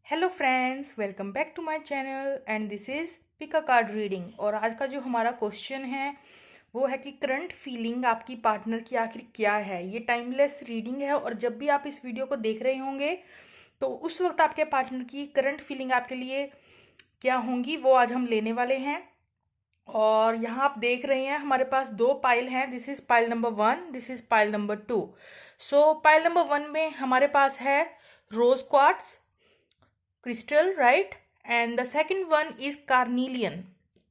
Hello friends, welcome back to my channel and this is pick a card reading. और आज का जो हमारा क्वेश्चन है वो है कि करंट फीलिंग आपकी पार्टनर की आखिर क्या है। ये टाइमलेस रीडिंग है और जब भी आप इस वीडियो को देख रहे होंगे तो उस वक्त आपके पार्टनर की करंट फीलिंग आपके लिए क्या होंगी वो आज हम लेने वाले हैं। और यहाँ आप देख रहे हैं हमारे पास दो पाइल हैं। This is pile number 1, this is pile number 2। So pile number 1 में हमारे पास है rose quartz crystal, right, and the second one is carnelian.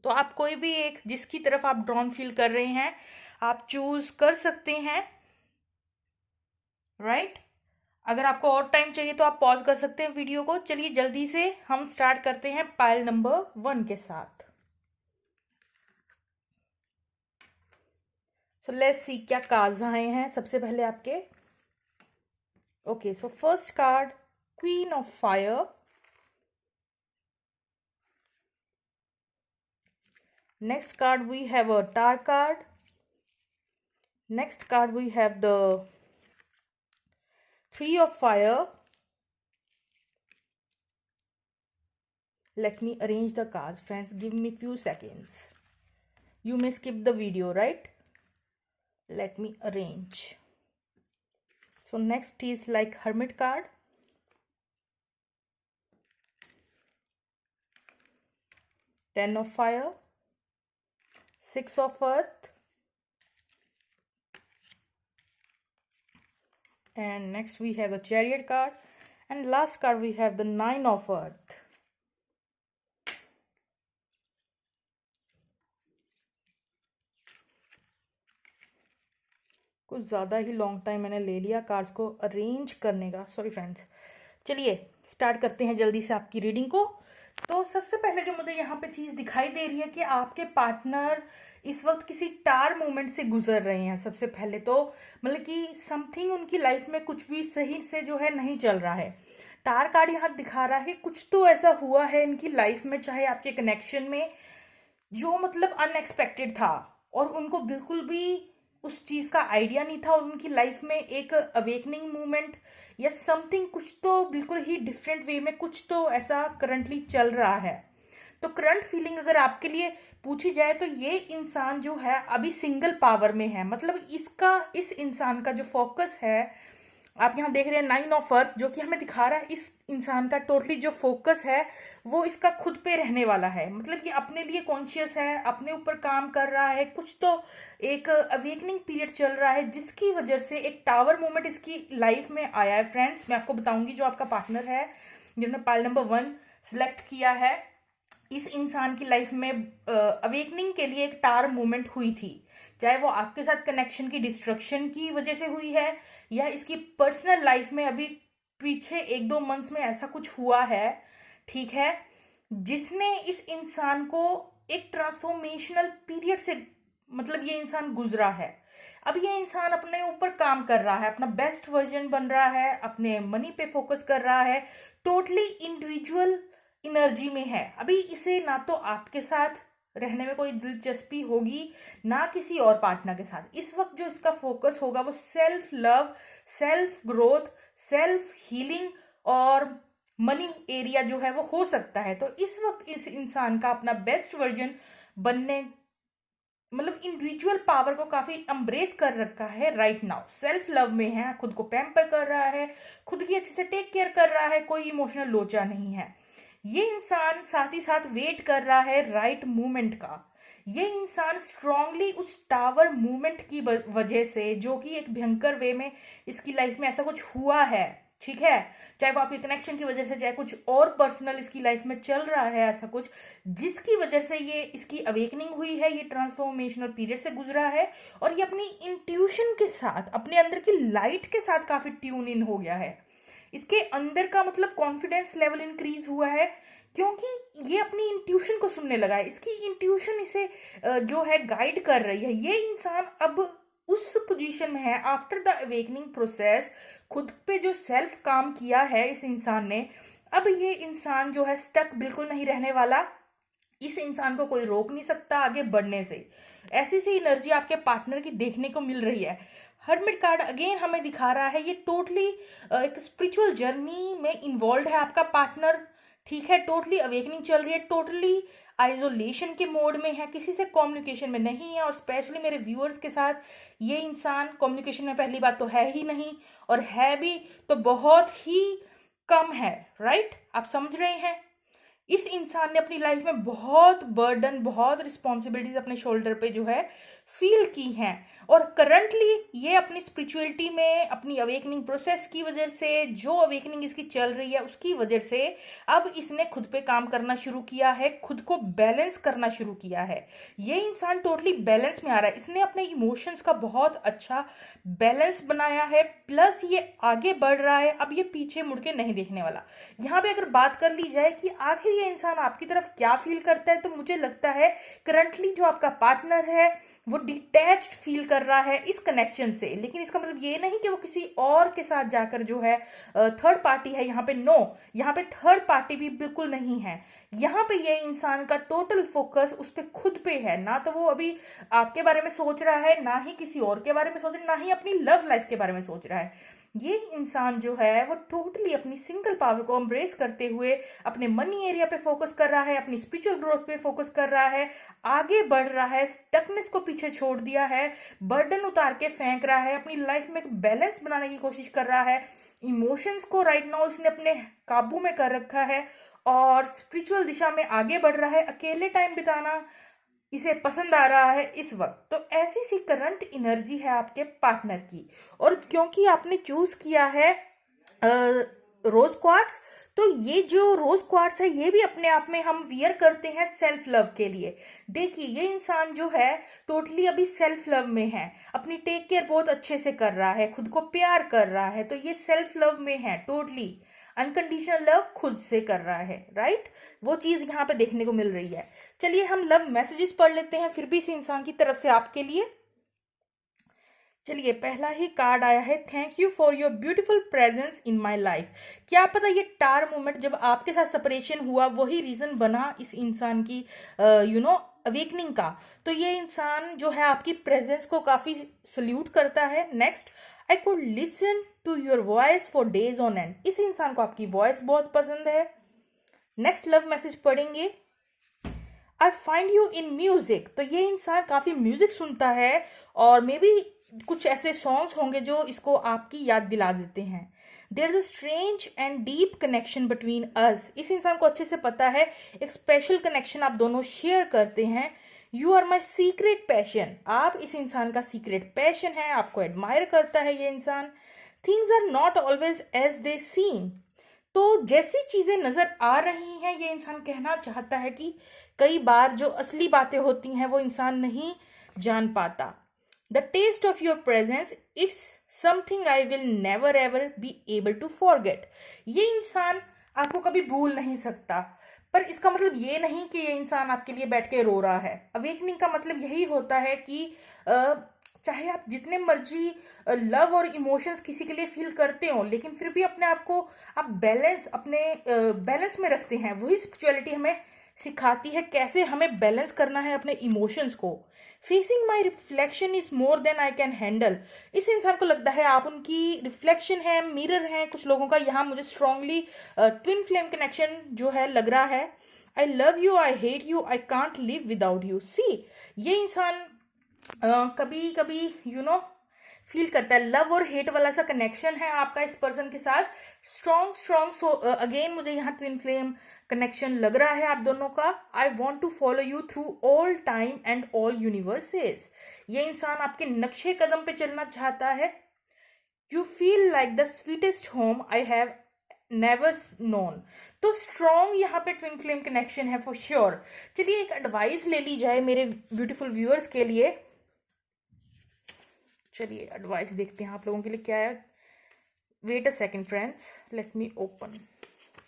तो आप कोई भी एक जिसकी तरफ आप ड्रॉन फील कर रहे हैं आप चूज कर सकते हैं, राइट। अगर आपको और टाइम चाहिए तो आप पॉज कर सकते हैं वीडियो को। चलिए जल्दी से हम स्टार्ट करते हैं पाइल नंबर 1 के साथ। सो लेट्स सी क्या कार्ड्स आए हैं सबसे पहले आपके। Okay, so first card queen of fire. Next card we have a Tower card. Next card we have the Three of Fire. Let me arrange the cards, friends. Give me few seconds. You may skip the video, right? Let me arrange. So next is like Hermit card. Ten of Fire. Six of Earth. And next we have a Chariot card. And last card we have the Nine of Earth. कुछ ज़्यादा ही long time मैंने ले लिया cards को arrange करने का, sorry friends. चलिए start करते हैं जल्दी से आपकी रीडिंग को। तो सबसे पहले जो मुझे यहाँ पे चीज़ दिखाई दे रही है कि आपके पार्टनर इस वक्त किसी टार मोमेंट से गुजर रहे हैं। सबसे पहले तो मतलब कि समथिंग उनकी लाइफ में कुछ भी सही से जो है नहीं चल रहा है। टार कार्ड यहाँ दिखा रहा है कुछ तो ऐसा हुआ है इनकी लाइफ में, चाहे आपके कनेक्शन में, जो मतलब अनएक्सपेक्टेड था और उनको बिल्कुल भी उस चीज़ का आइडिया नहीं था। और उनकी लाइफ में एक अवेकनिंग मूवमेंट या समथिंग, कुछ तो बिल्कुल ही डिफरेंट वे में कुछ तो ऐसा करंटली चल रहा है। तो करंट फीलिंग अगर आपके लिए पूछी जाए तो ये इंसान जो है अभी सिंगल पावर में है। मतलब इस इंसान का जो फोकस है, आप यहाँ देख रहे हैं नाइन ऑफ अर्थ, जो कि हमें दिखा रहा है इस इंसान का टोटली जो फोकस है वो इसका खुद पे रहने वाला है। मतलब कि अपने लिए कॉन्शियस है, अपने ऊपर काम कर रहा है, कुछ तो एक अवेकनिंग पीरियड चल रहा है जिसकी वजह से एक टावर मूवमेंट इसकी लाइफ में आया है। फ्रेंड्स, मैं आपको बताऊंगी जो आपका पार्टनर है जिन्होंने पाइल नंबर 1 सिलेक्ट किया है, इस इंसान की लाइफ में अवेकनिंग के लिए एक टावर मूवमेंट हुई थी। चाहे वो आपके साथ कनेक्शन की डिस्ट्रक्शन की वजह से हुई है या इसकी पर्सनल लाइफ में अभी पीछे 1-2 मंथ्स में ऐसा कुछ हुआ है, ठीक है, जिसने इस इंसान को एक ट्रांसफॉर्मेशनल पीरियड से मतलब ये इंसान गुजरा है। अब ये इंसान अपने ऊपर काम कर रहा है, अपना बेस्ट वर्जन बन रहा है, अपने मनी पे फोकस कर रहा है, टोटली इंडिविजुअल एनर्जी में है। अभी इसे ना तो आपके साथ रहने में कोई दिलचस्पी होगी ना किसी और पार्टनर के साथ। इस वक्त जो इसका फोकस होगा वो self love, self growth, self healing और मनी एरिया जो है वो हो सकता है। तो इस वक्त इस इंसान का अपना बेस्ट वर्जन बनने, मतलब इंडिविजुअल पावर को काफी एम्ब्रेस कर रखा है राइट नाउ। सेल्फ लव में है, खुद को पैम्पर कर रहा है, खुद की अच्छे से टेक केयर कर रहा है, कोई इमोशनल लोचा नहीं है। ये इंसान साथ ही साथ वेट कर रहा है राइट मूवमेंट का। ये इंसान स्ट्रांगली उस टावर मूवमेंट की वजह से, जो कि एक भयंकर वे में इसकी लाइफ में ऐसा कुछ हुआ है, ठीक है, चाहे वो आपके कनेक्शन की वजह से, चाहे कुछ और पर्सनल इसकी लाइफ में चल रहा है ऐसा कुछ, जिसकी वजह से ये इसकी अवेकनिंग हुई है, ये ट्रांसफॉर्मेशनल पीरियड से गुजरा है और ये अपनी इंट्यूशन के साथ, अपने अंदर की लाइट के साथ काफी ट्यून इन हो गया है। इसके अंदर का मतलब कॉन्फिडेंस लेवल इंक्रीज हुआ है क्योंकि ये अपनी इंट्यूशन को सुनने लगा है। इसकी इंट्यूशन इसे जो है गाइड कर रही है। ये इंसान अब उस पोजीशन में है आफ्टर द अवेकनिंग प्रोसेस, खुद पे जो सेल्फ काम किया है इस इंसान ने। अब ये इंसान जो है स्टक बिल्कुल नहीं रहने वाला। इस इंसान को कोई रोक नहीं सकता आगे बढ़ने से। ऐसी सी एनर्जी आपके पार्टनर की देखने को मिल रही है। हर्मिट कार्ड अगेन हमें दिखा रहा है ये टोटली एक स्पिरिचुअल जर्नी में इन्वॉल्व है आपका पार्टनर, ठीक है, टोटली अवेकनिंग चल रही है, टोटली आइसोलेशन के मोड में है, किसी से कम्युनिकेशन में नहीं है, और स्पेशली मेरे व्यूअर्स के साथ ये इंसान कम्युनिकेशन में पहली बात तो है ही नहीं, और है भी तो बहुत ही कम है, राइट? आप समझ रहे हैं? इस इंसान ने अपनी लाइफ में बहुत बर्डन, बहुत रिस्पॉन्सिबिलिटीज अपने शोल्डर पे जो है फील की हैं, और करंटली ये अपनी स्पिरिचुअलिटी में अपनी अवेकनिंग प्रोसेस की वजह से, जो अवेकनिंग इसकी चल रही है उसकी वजह से अब इसने खुद पे काम करना शुरू किया है, खुद को बैलेंस करना शुरू किया है। ये इंसान टोटली बैलेंस में आ रहा है, इसने अपने इमोशंस का बहुत अच्छा बैलेंस बनाया है, प्लस ये आगे बढ़ रहा है, अब ये पीछे मुड़ के नहीं देखने वाला। यहाँ पे अगर बात कर ली जाए कि आखिर ये इंसान आपकी तरफ क्या फील करता है, तो मुझे लगता है करंटली जो आपका पार्टनर है वो डिटैच्ड फील कर रहा है इस कनेक्शन से, लेकिन इसका मतलब ये नहीं कि वो किसी और के साथ जाकर जो है थर्ड पार्टी है यहाँ पे। नो, यहाँ पे थर्ड पार्टी भी बिल्कुल नहीं है। यहाँ पे ये इंसान का टोटल फोकस उस पर खुद पे है, ना तो वो अभी आपके बारे में सोच रहा है, ना ही किसी और के बारे में सोच रहा है, ना ही अपनी लव लाइफ के बारे में सोच रहा है। ये इंसान जो है वो टोटली अपनी सिंगल पावर को एम्ब्रेस करते हुए अपने मनी एरिया पे फोकस कर रहा है, अपनी स्पिरिचुअल ग्रोथ पे फोकस कर रहा है, आगे बढ़ रहा है, स्टकनेस को पीछे छोड़ दिया है, बर्डन उतार के फेंक रहा है, अपनी लाइफ में एक बैलेंस बनाने की कोशिश कर रहा है, इमोशंस को राइट नाउ उसने अपने काबू में कर रखा है, और स्पिरिचुअल दिशा में आगे बढ़ रहा है। अकेले टाइम बिताना इसे पसंद आ रहा है इस वक्त। तो ऐसी सी करंट एनर्जी है आपके पार्टनर की, और क्योंकि आपने चूज किया है रोज क्वार्ट्स, तो ये जो रोज क्वार्ट्स है ये भी अपने आप में हम वियर करते हैं सेल्फ लव के लिए। देखिए ये इंसान जो है टोटली अभी सेल्फ लव में है, अपनी टेक केयर बहुत अच्छे से कर रहा है, खुद को प्यार कर रहा है, तो ये सेल्फ लव में है, टोटली अनकंडीशनल लव खुद से कर रहा है, राइट? वो चीज यहाँ पे देखने को मिल रही है। चलिए हम लव मैसेजेस पढ़ लेते हैं फिर भी इस इंसान की तरफ से आपके लिए। चलिए पहला ही कार्ड आया है, thank you for your beautiful presence in my life. क्या पता ये टार मोमेंट जब आपके साथ सेपरेशन हुआ वही रीजन बना इस इंसान की अवेकनिंग का। तो ये इंसान जो है आपकी प्रेजेंस को काफी सल्यूट करता है। Next, I could listen to your voice for days on end. इस इंसान को आपकी वॉइस बहुत पसंद है। नेक्स्ट लव मैसेज पढ़ेंगे, I find you in music. तो ये इंसान काफी म्यूजिक सुनता है, और मे बी कुछ ऐसे सॉन्ग्स होंगे जो इसको आपकी याद दिला देते हैं। There is a strange and deep connection between us. इस इंसान को अच्छे से पता है एक स्पेशल कनेक्शन आप दोनों शेयर करते हैं। You are my secret passion. आप इस इंसान का सीक्रेट पैशन है, आपको एडमायर करता है ये इंसान। Things are not always as they seem. तो जैसी चीजें नजर आ रही हैं ये इंसान कहना चाहता है कि कई बार जो असली बातें होती हैं वो इंसान नहीं जान पाता। The taste of your presence it's something I will never ever be able to forget. ये इंसान आपको कभी भूल नहीं सकता, पर इसका मतलब ये नहीं कि ये इंसान आपके लिए बैठ के रो रहा है। अवेकनिंग का मतलब यही होता है कि चाहे आप जितने मर्जी लव और इमोशंस किसी के लिए फील करते हो, लेकिन फिर भी अपने आप को आप बैलेंस में रखते हैं। वही स्पिरिचुअलिटी हमें सिखाती है कैसे हमें बैलेंस करना है अपने इमोशंस को। Facing my reflection is more than I can handle. इस इंसान को लगता है आप उनकी रिफ्लेक्शन है, मिरर है कुछ लोगों का। यहाँ मुझे स्ट्रांगली ट्विन फ्लेम कनेक्शन जो है लग रहा है। I love you, I hate you, I can't live without you. See ये इंसान कभी कभी फील करता है लव और हेट वाला सा कनेक्शन है आपका इस पर्सन के साथ। स्ट्रॉन्ग सो अगेन मुझे यहाँ ट्विन फ्लेम कनेक्शन लग रहा है आप दोनों का। I want to follow you through all time and all universes. ये इंसान आपके नक्शे कदम पे चलना चाहता है। You feel like the sweetest home I have never known. तो स्ट्रॉन्ग यहाँ पे ट्विन फ्लेम कनेक्शन है फॉर श्योर। चलिए एक एडवाइस ले ली जाए मेरे ब्यूटीफुल व्यूअर्स के लिए। चलिए एडवाइस देखते हैं आप लोगों के लिए क्या है। Wait a second friends, let me open.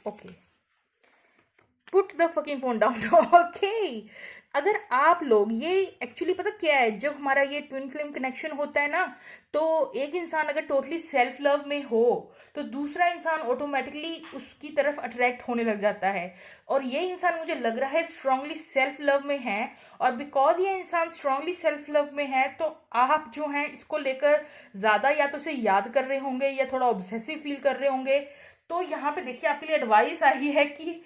Okay, put the fucking phone down. Okay, अगर आप लोग ये एक्चुअली पता क्या है, जब हमारा ये ट्विन फ्लेम कनेक्शन होता है ना, तो एक इंसान अगर टोटली सेल्फ लव में हो तो दूसरा इंसान ऑटोमेटिकली उसकी तरफ अट्रैक्ट होने लग जाता है। और ये इंसान मुझे लग रहा है स्ट्रांगली सेल्फ लव में है, और बिकॉज ये इंसान स्ट्रांगली सेल्फ लव में है तो आप जो हैं इसको लेकर ज़्यादा या तो उसे याद कर रहे होंगे या थोड़ा ऑब्सेसिव फील कर रहे होंगे। तो यहाँ पे देखिए आपके लिए एडवाइस आई है कि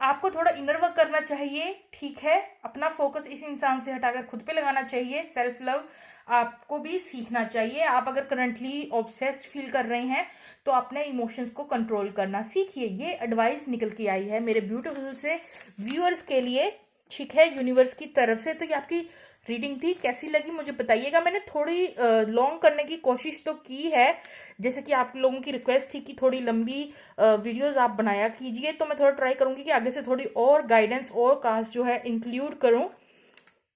आपको थोड़ा इनर वर्क करना चाहिए, ठीक है। अपना फोकस इस इंसान से हटाकर खुद पे लगाना चाहिए। सेल्फ लव आपको भी सीखना चाहिए। आप अगर करंटली ऑब्सेस्ड फील कर रहे हैं तो अपने इमोशंस को कंट्रोल करना सीखिए। ये एडवाइस निकल के आई है मेरे ब्यूटीफुल से व्यूअर्स के लिए, ठीक है, यूनिवर्स की तरफ से। तो ये आपकी रीडिंग थी, कैसी लगी मुझे बताइएगा। मैंने थोड़ी लॉन्ग करने की कोशिश तो की है, जैसे कि आप लोगों की रिक्वेस्ट थी कि थोड़ी लंबी वीडियोस आप बनाया कीजिए, तो मैं थोड़ा ट्राई करूंगी कि आगे से थोड़ी और गाइडेंस और कार्ड्स जो है इंक्लूड करूं।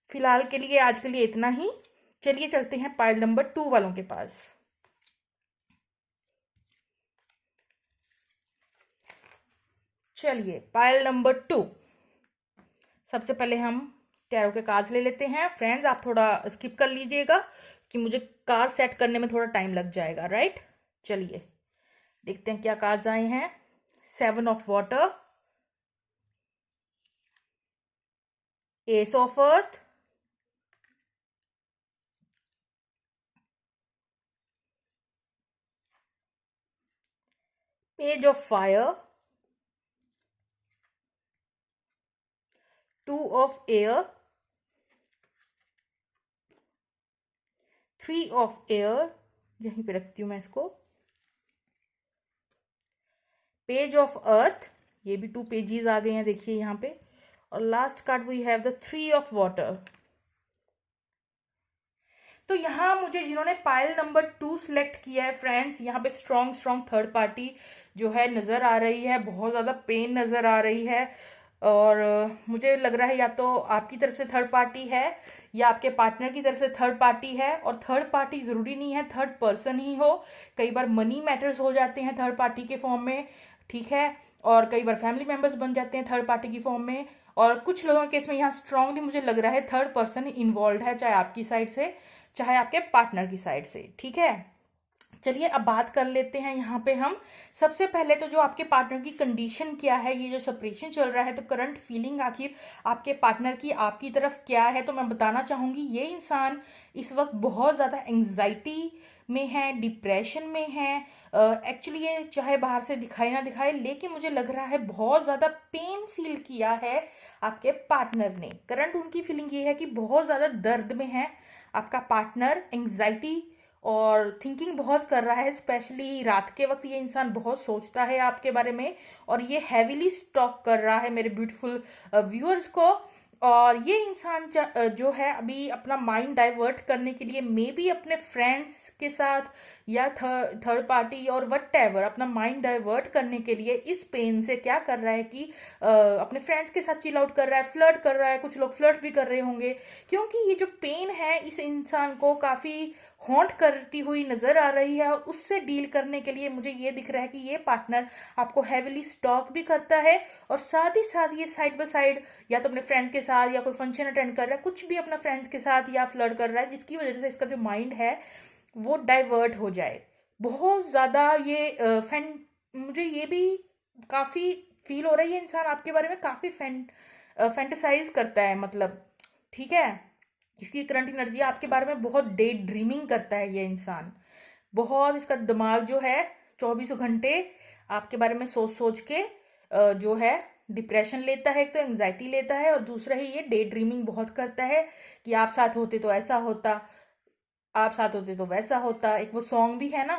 फिलहाल के लिए आज के लिए इतना ही। चलिए चलते हैं पाइल नंबर 2 वालों के पास। चलिए पाइल नंबर 2, सबसे पहले हम टैरो के कार्ड्स ले लेते हैं। फ्रेंड्स आप थोड़ा स्किप कर लीजिएगा कि मुझे कार्ड सेट करने में थोड़ा टाइम लग जाएगा, राइट। चलिए देखते हैं क्या कार्ड्स आए हैं। 7 of water, S of earth, page of fire, 2 of air, 3 of air, यहीं पे रखती हूं मैं इसको, पेज ऑफ अर्थ, ये भी 2 पेजेस आ गए हैं देखिए यहाँ पे, और last card we have the 3 of water. तो यहाँ मुझे जिन्होंने पाइल नंबर 2 सिलेक्ट किया है फ्रेंड्स, यहाँ पे स्ट्रॉन्ग स्ट्रॉन्ग थर्ड पार्टी जो है नज़र आ रही है, बहुत ज़्यादा पेन नज़र आ रही है। और मुझे लग रहा है या तो आपकी तरफ से थर्ड पार्टी है या आपके पार्टनर की तरफ से थर्ड पार्टी है। और थर्ड पार्टी ज़रूरी नहीं है थर्ड पर्सन ही हो, कई बार मनी मैटर्स हो जाते हैं थर्ड पार्टी के फॉर्म में, ठीक है। और कई बार फैमिली मेम्बर्स बन जाते हैं थर्ड पार्टी की फॉर्म में। और कुछ लोगों के केस में यहाँ स्ट्रांगली मुझे लग रहा है थर्ड पर्सन इन्वॉल्व है, चाहे आपकी साइड से चाहे आपके पार्टनर की साइड से, ठीक है। चलिए अब बात कर लेते हैं यहाँ पे हम। सबसे पहले तो जो आपके पार्टनर की कंडीशन क्या है, ये जो सेपरेशन चल रहा है, तो करंट फीलिंग आखिर आपके पार्टनर की आपकी तरफ क्या है, तो मैं बताना चाहूँगी ये इंसान इस वक्त बहुत ज़्यादा एंग्जाइटी में है, डिप्रेशन में है। एक्चुअली ये चाहे बाहर से दिखाई ना दिखाए, लेकिन मुझे लग रहा है बहुत ज़्यादा पेन फील किया है आपके पार्टनर ने। करंट उनकी फीलिंग ये है कि बहुत ज़्यादा दर्द में है आपका पार्टनर, एंग्जाइटी और थिंकिंग बहुत कर रहा है। स्पेशली रात के वक्त ये इंसान बहुत सोचता है आपके बारे में, और ये हैवीली स्टॉक कर रहा है मेरे ब्यूटीफुल व्यूअर्स को। और ये इंसान जो है अभी अपना माइंड डाइवर्ट करने के लिए मे बी अपने फ्रेंड्स के साथ या थर्ड पार्टी और वट एवर अपना माइंड डाइवर्ट करने के लिए इस पेन से क्या कर रहा है कि अपने फ्रेंड्स के साथ चिल आउट कर रहा है, फ्लर्ट कर रहा है। कुछ लोग फ्लर्ट भी कर रहे होंगे, क्योंकि ये जो पेन है इस इंसान को काफ़ी हॉन्ट करती हुई नजर आ रही है। और उससे डील करने के लिए मुझे ये दिख रहा है कि ये पार्टनर आपको हैवीली स्टॉक भी करता है, और साथ ही साथ ये साइड बाय साइड या तो अपने फ्रेंड के साथ या कोई फंक्शन अटेंड कर रहा है, कुछ भी अपना फ्रेंड्स के साथ या फ्लर्ट कर रहा है, जिसकी वजह से इसका जो माइंड है वो डाइवर्ट हो जाए बहुत ज़्यादा। ये मुझे ये भी काफ़ी फील हो रहा है ये इंसान आपके बारे में काफ़ी फैंटेसाइज करता है, मतलब, ठीक है। इसकी करंट एनर्जी आपके बारे में बहुत डे ड्रीमिंग करता है ये इंसान। बहुत इसका दिमाग जो है 24 घंटे आपके बारे में सोच सोच के जो है डिप्रेशन लेता है, एक तो एंग्जाइटी लेता है, और दूसरा ही ये डे ड्रीमिंग बहुत करता है कि आप साथ होते तो ऐसा होता, आप साथ होते तो वैसा होता। एक वो सॉन्ग भी है ना,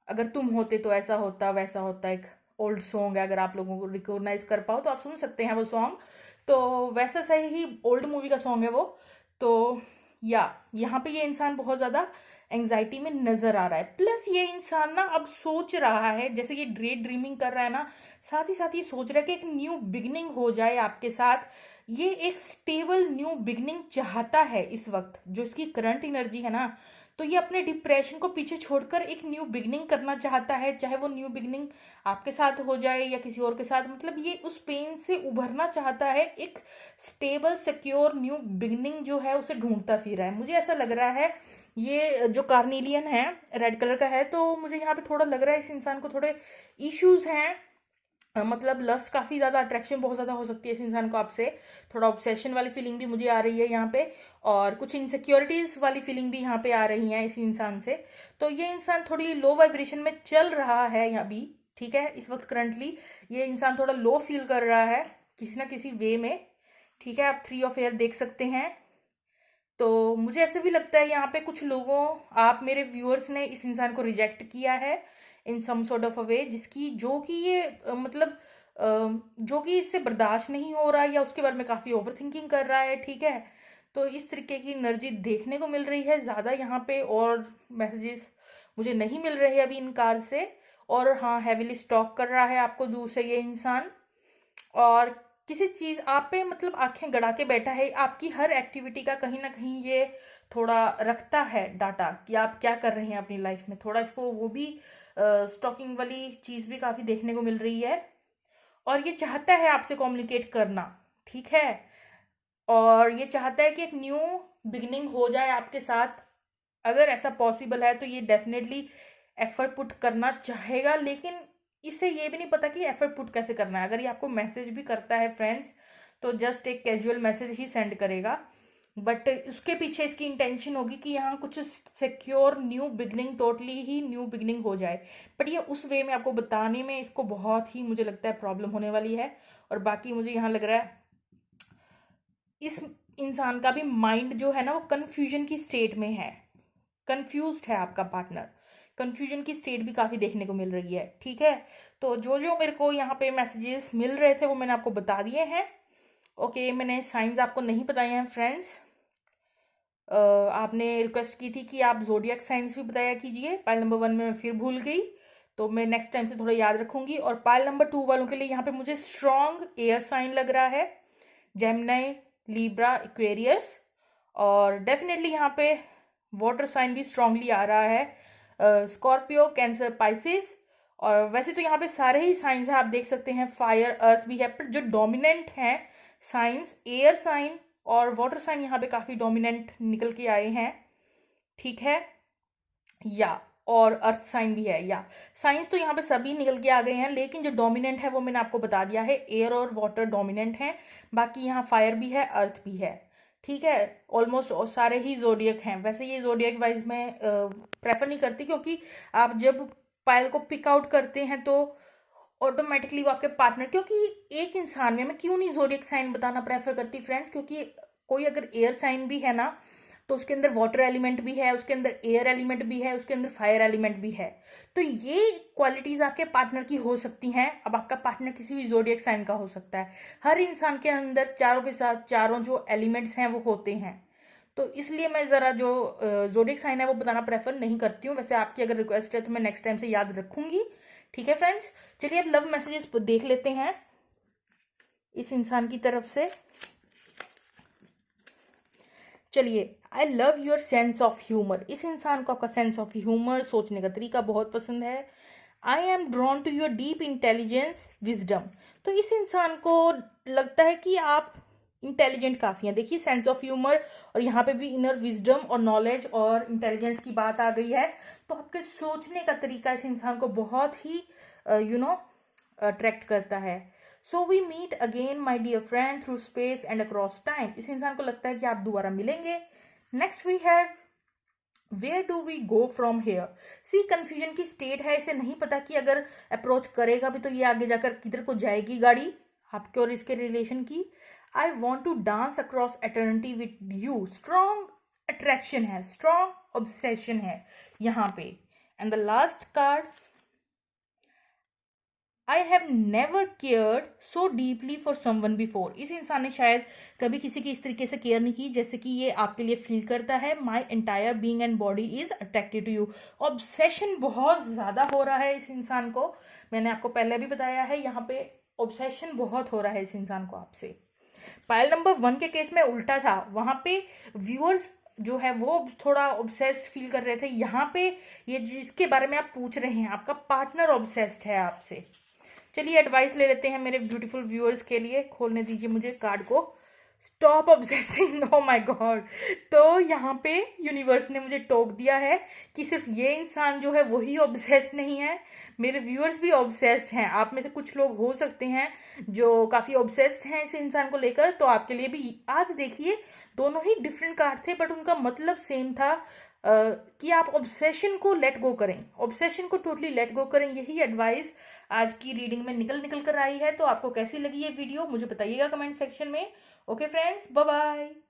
अगर तुम होते तो ऐसा होता वैसा होता, एक ओल्ड सॉन्ग है, अगर आप लोगों को रिकॉग्नाइज कर पाओ तो आप सुन सकते हैं वो सॉन्ग। तो वैसा सही ही ओल्ड मूवी का सॉन्ग है वो। तो या यहाँ पे ये इंसान बहुत ज़्यादा एंग्जाइटी में नजर आ रहा है। प्लस ये इंसान ना अब सोच रहा है, जैसे ये डे ड्रीमिंग कर रहा है ना, साथ ही साथ ये सोच रहा है कि एक न्यू बिगनिंग हो जाए आपके साथ। ये एक स्टेबल न्यू बिगनिंग चाहता है इस वक्त, जो इसकी करंट एनर्जी है ना। तो ये अपने डिप्रेशन को पीछे छोड़कर एक न्यू बिगनिंग करना चाहता है, चाहे वो न्यू बिगनिंग आपके साथ हो जाए या किसी और के साथ, मतलब ये उस पेन से उभरना चाहता है, एक स्टेबल सिक्योर न्यू बिगनिंग जो है उसे ढूंढता फिर रहा है। मुझे ऐसा लग रहा है ये जो कार्नेलियन है रेड कलर का है, तो मुझे यहाँ पे थोड़ा लग रहा है इस इंसान को थोड़े इश्यूज हैं, मतलब लस्ट काफ़ी ज़्यादा, अट्रैक्शन बहुत ज़्यादा हो सकती है इस इंसान को आपसे, थोड़ा ऑब्सेशन वाली फीलिंग भी मुझे आ रही है यहाँ पे, और कुछ इनसिक्योरिटीज़ वाली फीलिंग भी यहाँ पे आ रही है इस इंसान से। तो ये इंसान थोड़ी लो वाइब्रेशन में चल रहा है यहाँ भी, ठीक है, इस वक्त करंटली ये इंसान थोड़ा लो फील कर रहा है किसी ना किसी वे में, ठीक है। आप 3 ऑफ एयर देख सकते हैं। तो मुझे ऐसे भी लगता है यहाँ पे कुछ लोगों, आप मेरे व्यूअर्स ने इस इंसान को रिजेक्ट किया है इन सम सॉर्ट ऑफ अ वे, जिसकी जो कि ये मतलब जो कि इससे बर्दाश्त नहीं हो रहा है या उसके बारे में काफ़ी ओवर थिंकिंग कर रहा है, ठीक है। तो इस तरीके की एनर्जी देखने को मिल रही है ज़्यादा यहाँ पे, और मैसेजेस मुझे नहीं मिल रहे अभी इन कार्ड से। और हाँ, हैविली स्टॉक कर रहा है आपको दूर से ये इंसान, और किसी चीज़ आप पे मतलब आंखें गड़ा के बैठा है, आपकी हर एक्टिविटी का कहीं ना कहीं ये थोड़ा रखता है डाटा कि आप क्या कर रहे हैं अपनी लाइफ में, थोड़ा इसको वो भी स्टॉकिंग वाली चीज़ भी काफ़ी देखने को मिल रही है। और ये चाहता है आपसे कम्युनिकेट करना, ठीक है, और ये चाहता है कि एक न्यू बिगनिंग हो जाए आपके साथ। अगर ऐसा पॉसिबल है तो ये डेफिनेटली एफर्ट पुट करना चाहेगा, लेकिन इसे ये भी नहीं पता कि एफर्ट पुट कैसे करना है। अगर ये आपको मैसेज भी करता है फ्रेंड्स, तो जस्ट एक कैजुअल मैसेज ही सेंड करेगा, बट उसके पीछे इसकी इंटेंशन होगी कि यहाँ कुछ सिक्योर न्यू बिगनिंग, टोटली ही न्यू बिगनिंग हो जाए। बट ये उस वे में आपको बताने में इसको बहुत ही मुझे लगता है प्रॉब्लम होने वाली है। और बाकी मुझे यहाँ लग रहा है इस इंसान का भी माइंड जो है ना वो कन्फ्यूजन की स्टेट में है, कन्फ्यूज्ड है आपका पार्टनर, कन्फ्यूजन की स्टेट भी काफ़ी देखने को मिल रही है, ठीक है। तो जो जो मेरे को यहाँ पे मैसेजेस मिल रहे थे वो मैंने आपको बता दिए हैं। ओके, मैंने साइंस आपको नहीं बताए हैं फ्रेंड्स। आपने रिक्वेस्ट की थी कि आप जोडियक साइंस भी बताया कीजिए, पाइल नंबर 1 में मैं फिर भूल गई, तो मैं नेक्स्ट टाइम से थोड़ा याद रखूंगी। और पाइल नंबर 2 वालों के लिए यहाँ पे मुझे स्ट्रॉन्ग एयर साइन लग रहा है, जेमिनी, लिब्रा, एक्वेरियस, और डेफिनेटली यहाँ पे वाटर साइन भी स्ट्रांगली आ रहा है, स्कॉर्पियो, कैंसर, पाइसिस। और वैसे तो यहाँ पे सारे ही साइंस हैं, आप देख सकते हैं, फायर, अर्थ भी है, पर जो डोमिनेंट हैं साइंस, एयर साइन और वाटर साइन यहाँ पे काफ़ी डोमिनेंट निकल के आए हैं, ठीक है, या और अर्थ साइन भी है, या साइंस तो यहाँ पे सभी निकल के आ गए हैं, लेकिन जो डोमिनेंट है वो मैंने आपको बता दिया है, एयर और वाटर डोमिनेंट हैं, बाकी यहाँ फायर भी है, अर्थ भी है, ठीक है। ऑलमोस्ट सारे ही जोडियक हैं। वैसे ये जोडियक वाइज मैं प्रेफर नहीं करती, क्योंकि आप जब पायल को पिक आउट करते हैं तो ऑटोमेटिकली वो आपके पार्टनर, क्योंकि एक इंसान में मैं क्यों नहीं जोडियक साइन बताना प्रेफर करती फ्रेंड्स, क्योंकि कोई अगर एयर साइन भी है ना तो उसके अंदर वाटर एलिमेंट भी है, उसके अंदर एयर एलिमेंट भी है, उसके अंदर फायर एलिमेंट भी है, तो ये क्वालिटीज आपके पार्टनर की हो सकती हैं। अब आपका पार्टनर किसी भी जोडियक साइन का हो सकता है, हर इंसान के अंदर चारों के साथ चारों जो एलिमेंट्स हैं वो होते हैं, तो इसलिए मैं ज़रा जो जोडियक साइन है वो बताना प्रेफर नहीं करती हूँ। वैसे आपकी अगर रिक्वेस्ट है तो मैं नेक्स्ट टाइम से याद रखूंगी, ठीक है फ्रेंड्स। चलिए अब लव मैसेजेस देख लेते हैं इस इंसान की तरफ से। चलिए, I love your sense of humour, इस इंसान को आपका सेंस ऑफ ह्यूमर, सोचने का तरीका बहुत पसंद है। I am drawn to your deep intelligence, wisdom, तो इस इंसान को लगता है कि आप इंटेलिजेंट काफ़ी हैं। देखिए, सेंस ऑफ ह्यूमर और यहाँ पे भी इनर विजडम और नॉलेज और इंटेलिजेंस की बात आ गई है, तो आपके सोचने का तरीका इस इंसान को बहुत ही अट्रैक्ट करता है। So we meet again my dear friend through space and across time, इस इंसान को लगता है कि आप दोबारा मिलेंगे। Next we have where do we go from here, see confusion की स्टेट है, इसे नहीं पता कि अगर अप्रोच करेगा भी तो ये आगे जाकर किधर को जाएगी गाड़ी आपके और इसके रिलेशन की। I want to dance across eternity with you, strong attraction है, स्ट्रॉन्ग ऑब्सेशन है यहाँ पे। And the last card, I have never cared so deeply for someone before, इस इंसान ने शायद कभी किसी की इस तरीके से केयर नहीं की जैसे कि ये आपके लिए फील करता है। My entire being and body is attracted to you, obsession बहुत ज़्यादा हो रहा है इस इंसान को, मैंने आपको पहले भी बताया है, यहाँ पे ऑब्सेशन बहुत हो रहा है इस इंसान को आपसे। पायल नंबर 1 के केस में उल्टा था, वहाँ पे व्यूअर्स जो है वो थोड़ा ऑब्सेस्ड फील कर रहे थे। यहाँ पे ये जिसके बारे में आप पूछ रहे हैं, आपका पार्टनर ऑब्सेस्ड है आपसे। चलिए एडवाइस ले लेते हैं मेरे ब्यूटीफुल व्यूअर्स के लिए। खोलने दीजिए मुझे कार्ड को। Stop obsessing, oh my God. तो यहाँ पे यूनिवर्स ने मुझे टोक दिया है कि सिर्फ ये इंसान जो है वही ऑब्सेस्ड नहीं है, मेरे व्यूअर्स भी ऑब्सेस्ड हैं। आप में से कुछ लोग हो सकते हैं जो काफ़ी ऑब्सेस्ड हैं इस इंसान को लेकर। तो आपके लिए भी आज देखिए, दोनों ही डिफरेंट कार्ड थे बट उनका मतलब सेम था, कि आप ऑब्सेशन को लेट गो करें, ऑब्सेशन को टोटली लेट गो करें। यही एडवाइस आज की रीडिंग में निकल कर आई है। तो आपको कैसी लगी ये वीडियो मुझे बताइएगा कमेंट सेक्शन में। Okay friends, bye bye.